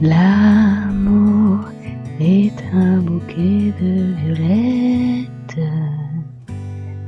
L'amour est un bouquet de violettes.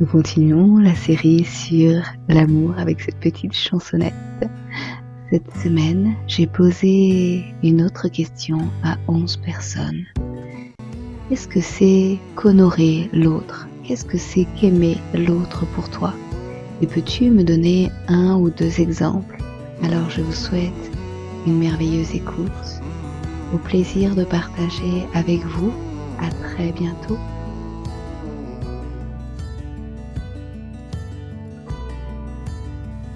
Nous continuons la série sur l'amour avec cette petite chansonnette. Cette semaine, j'ai posé une autre question à 11 personnes. Qu'est-ce que c'est qu'honorer l'autre? Qu'est-ce que c'est qu'aimer l'autre pour toi? Et peux-tu me donner un ou deux exemples? Alors je vous souhaite une merveilleuse écoute, au plaisir de partager avec vous. À très bientôt.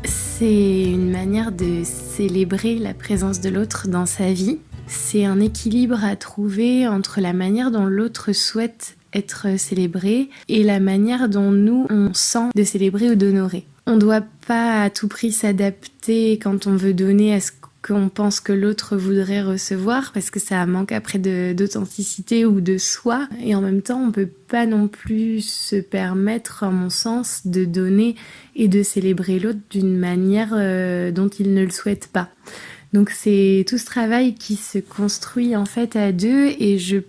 C'est une manière de célébrer la présence de l'autre dans sa vie. C'est un équilibre à trouver entre la manière dont l'autre souhaite être célébré et la manière dont nous, on sent de célébrer ou d'honorer. On ne doit pas à tout prix s'adapter quand on veut donner à ce qu'on pense que l'autre voudrait recevoir, parce que ça manque après d'authenticité ou de soi. Et en même temps, on ne peut pas non plus se permettre, à mon sens, de donner et de célébrer l'autre d'une manière dont il ne le souhaite pas. Donc c'est tout ce travail qui se construit en fait à deux, et je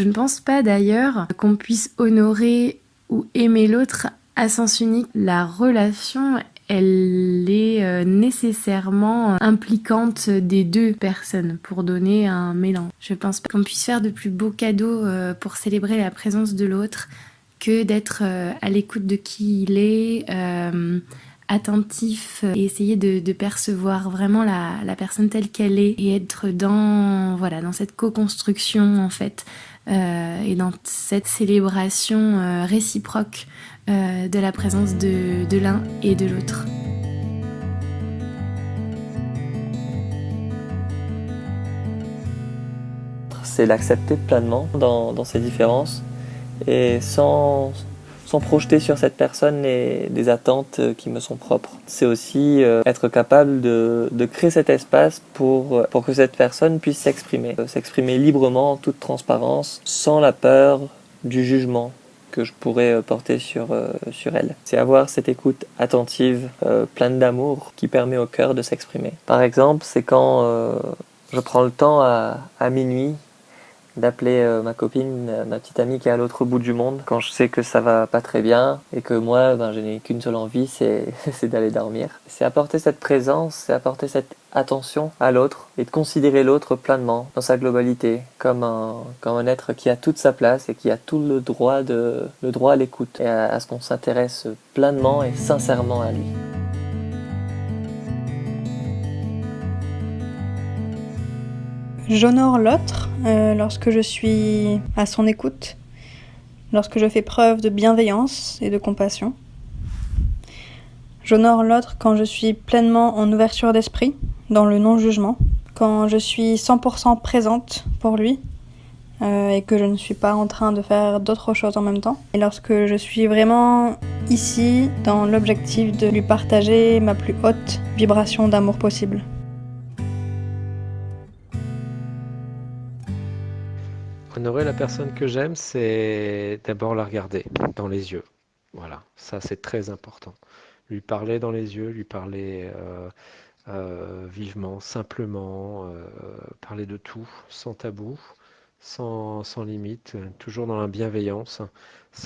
ne pense pas d'ailleurs qu'on puisse honorer ou aimer l'autre à sens unique. La relation, elle est nécessairement impliquante des deux personnes pour donner un mélange. Je pense pas qu'on puisse faire de plus beaux cadeaux pour célébrer la présence de l'autre que d'être à l'écoute de qui il est, attentif et essayer de percevoir vraiment la personne telle qu'elle est et être dans cette co-construction en fait, et dans cette célébration réciproque de la présence de l'un et de l'autre. C'est l'accepter pleinement dans ses différences et sans projeter sur cette personne des attentes qui me sont propres. C'est aussi être capable de créer cet espace pour que cette personne puisse s'exprimer librement, en toute transparence, sans la peur du jugement que je pourrais porter sur elle. C'est avoir cette écoute attentive, pleine d'amour, qui permet au cœur de s'exprimer. Par exemple, c'est quand je prends le temps à minuit d'appeler ma copine, ma petite amie qui est à l'autre bout du monde, quand je sais que ça va pas très bien et que moi, je n'ai qu'une seule envie, c'est d'aller dormir. C'est apporter cette présence, c'est apporter cette attention à l'autre et de considérer l'autre pleinement, dans sa globalité, comme un être qui a toute sa place et qui a tout le droit à l'écoute et à ce qu'on s'intéresse pleinement et sincèrement à lui. J'honore l'autre lorsque je suis à son écoute, lorsque je fais preuve de bienveillance et de compassion. J'honore l'autre quand je suis pleinement en ouverture d'esprit, dans le non-jugement, quand je suis 100% présente pour lui et que je ne suis pas en train de faire d'autres choses en même temps. Et lorsque je suis vraiment ici dans l'objectif de lui partager ma plus haute vibration d'amour possible. Honorer la personne que j'aime, c'est d'abord la regarder dans les yeux. Voilà, ça c'est très important. Lui parler dans les yeux, lui parler vivement, simplement, parler de tout, sans tabou, sans limite, toujours dans la bienveillance.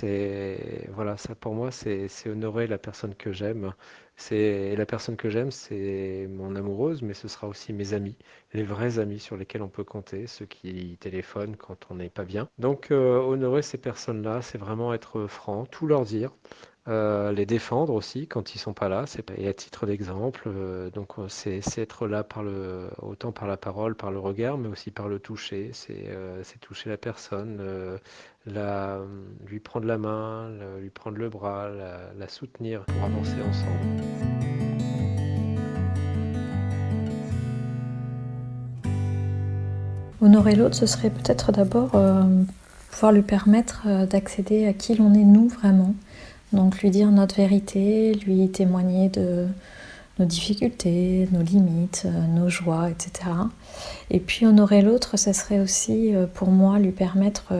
Voilà, ça pour moi, c'est honorer la personne que j'aime. La personne que j'aime, c'est mon amoureuse, mais ce sera aussi mes amis, les vrais amis sur lesquels on peut compter, ceux qui téléphonent quand on n'est pas bien. Donc, honorer ces personnes-là, c'est vraiment être franc, tout leur dire. Les défendre aussi quand ils sont pas là. Et à titre d'exemple, c'est être là autant par la parole, par le regard, mais aussi par le toucher. C'est toucher la personne, lui prendre la main, lui prendre le bras, la soutenir pour avancer ensemble. Honorer l'autre, ce serait peut-être d'abord pouvoir lui permettre d'accéder à qui l'on est nous vraiment. Donc lui dire notre vérité, lui témoigner de nos difficultés, nos limites, nos joies, etc. Et puis honorer l'autre, ça serait aussi pour moi lui permettre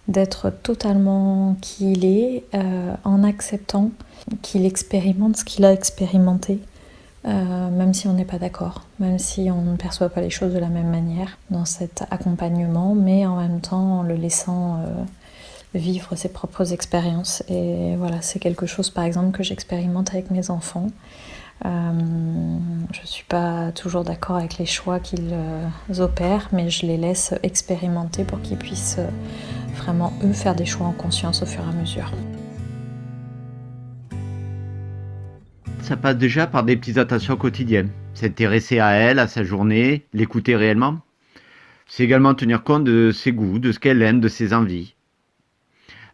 d'être totalement qui il est, en acceptant qu'il expérimente ce qu'il a expérimenté, même si on n'est pas d'accord, même si on ne perçoit pas les choses de la même manière dans cet accompagnement, mais en même temps en le laissant vivre ses propres expériences. Et voilà, c'est quelque chose par exemple que j'expérimente avec mes enfants. Je ne suis pas toujours d'accord avec les choix qu'ils opèrent, mais je les laisse expérimenter pour qu'ils puissent vraiment eux faire des choix en conscience au fur et à mesure. Ça passe déjà par des petites attentions quotidiennes. S'intéresser à elle, à sa journée, l'écouter réellement. C'est également tenir compte de ses goûts, de ce qu'elle aime, de ses envies.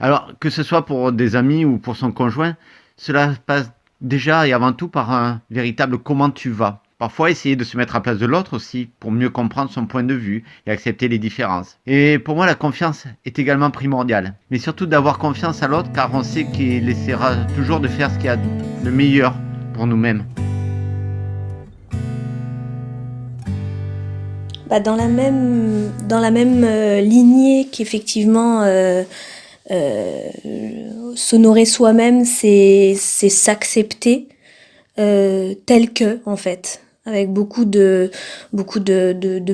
Alors, que ce soit pour des amis ou pour son conjoint, cela passe déjà et avant tout par un véritable comment tu vas. Parfois, essayer de se mettre à la place de l'autre aussi, pour mieux comprendre son point de vue et accepter les différences. Et pour moi, la confiance est également primordiale. Mais surtout d'avoir confiance à l'autre, car on sait qu'il essaiera toujours de faire ce qu'il y a de meilleur pour nous-mêmes. Dans la même lignée qu'effectivement s'honorer soi-même, c'est s'accepter tel que, en fait, avec beaucoup de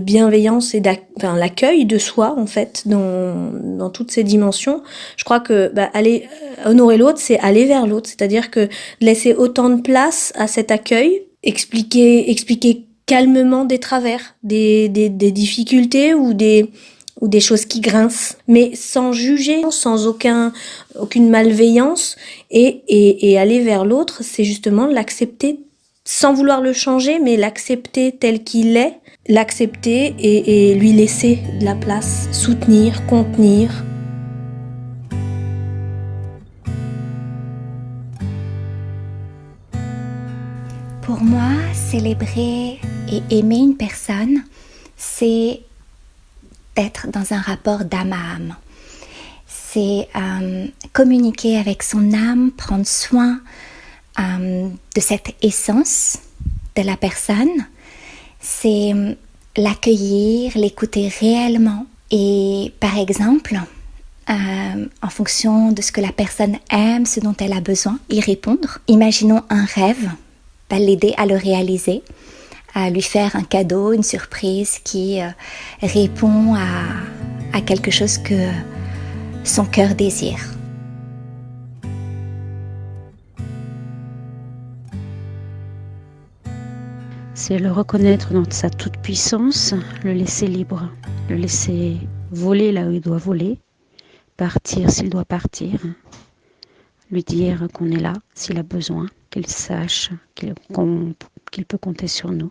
bienveillance et l'accueil de soi, en fait, dans toutes ces dimensions. Je crois que aller honorer l'autre, c'est aller vers l'autre, c'est-à-dire que laisser autant de place à cet accueil, expliquer calmement des travers, des difficultés ou des choses qui grincent, mais sans juger, sans aucune malveillance, et aller vers l'autre, c'est justement l'accepter sans vouloir le changer, mais l'accepter tel qu'il est, l'accepter et lui laisser de la place, soutenir, contenir. Pour moi, célébrer et aimer une personne, c'est d'être dans un rapport d'âme à âme. C'est communiquer avec son âme, prendre soin de cette essence de la personne. C'est l'accueillir, l'écouter réellement et, par exemple, en fonction de ce que la personne aime, ce dont elle a besoin, y répondre. Imaginons un rêve, l'aider à le réaliser, à lui faire un cadeau, une surprise qui répond à quelque chose que son cœur désire. C'est le reconnaître dans sa toute-puissance, le laisser libre, le laisser voler là où il doit voler, partir s'il doit partir, lui dire qu'on est là s'il a besoin, qu'il sache qu'il peut compter sur nous,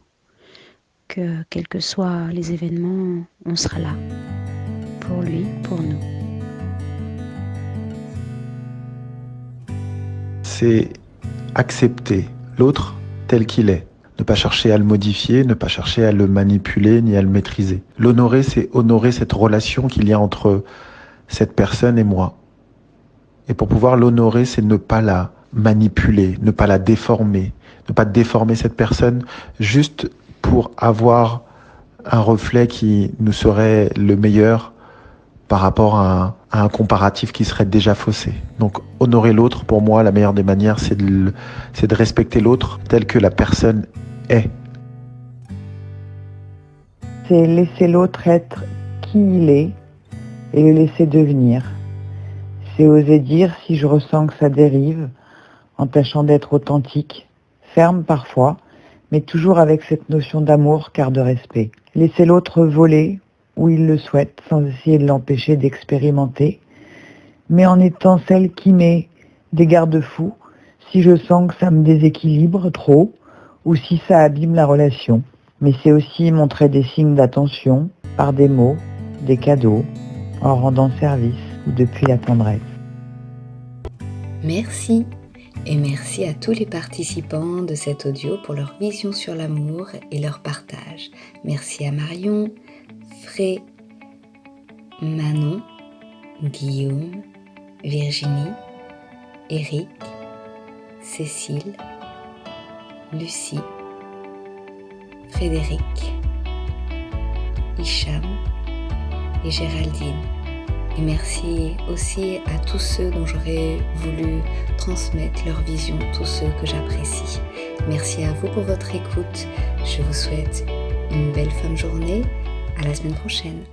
que quels que soient les événements, on sera là, pour lui, pour nous. C'est accepter l'autre tel qu'il est. Ne pas chercher à le modifier, ne pas chercher à le manipuler ni à le maîtriser. L'honorer, c'est honorer cette relation qu'il y a entre cette personne et moi. Et pour pouvoir l'honorer, c'est ne pas la manipuler, ne pas la déformer, ne pas déformer cette personne juste pour avoir un reflet qui nous serait le meilleur par rapport à un comparatif qui serait déjà faussé. Donc honorer l'autre, pour moi, la meilleure des manières, c'est de respecter l'autre tel que la personne est. C'est laisser l'autre être qui il est et le laisser devenir. C'est oser dire si je ressens que ça dérive, en tâchant d'être authentique, ferme parfois, mais toujours avec cette notion d'amour car de respect. Laisser l'autre voler où il le souhaite, sans essayer de l'empêcher d'expérimenter, mais en étant celle qui met des garde-fous si je sens que ça me déséquilibre trop ou si ça abîme la relation. Mais c'est aussi montrer des signes d'attention par des mots, des cadeaux, en rendant service ou depuis la tendresse. Merci. Et merci à tous les participants de cet audio pour leur vision sur l'amour et leur partage. Merci à Marion, Fré, Manon, Guillaume, Virginie, Eric, Cécile, Lucie, Frédéric, Hicham et Géraldine. Et merci aussi à tous ceux dont j'aurais voulu transmettre leur vision, tous ceux que j'apprécie. Merci à vous pour votre écoute. Je vous souhaite une belle fin de journée. À la semaine prochaine.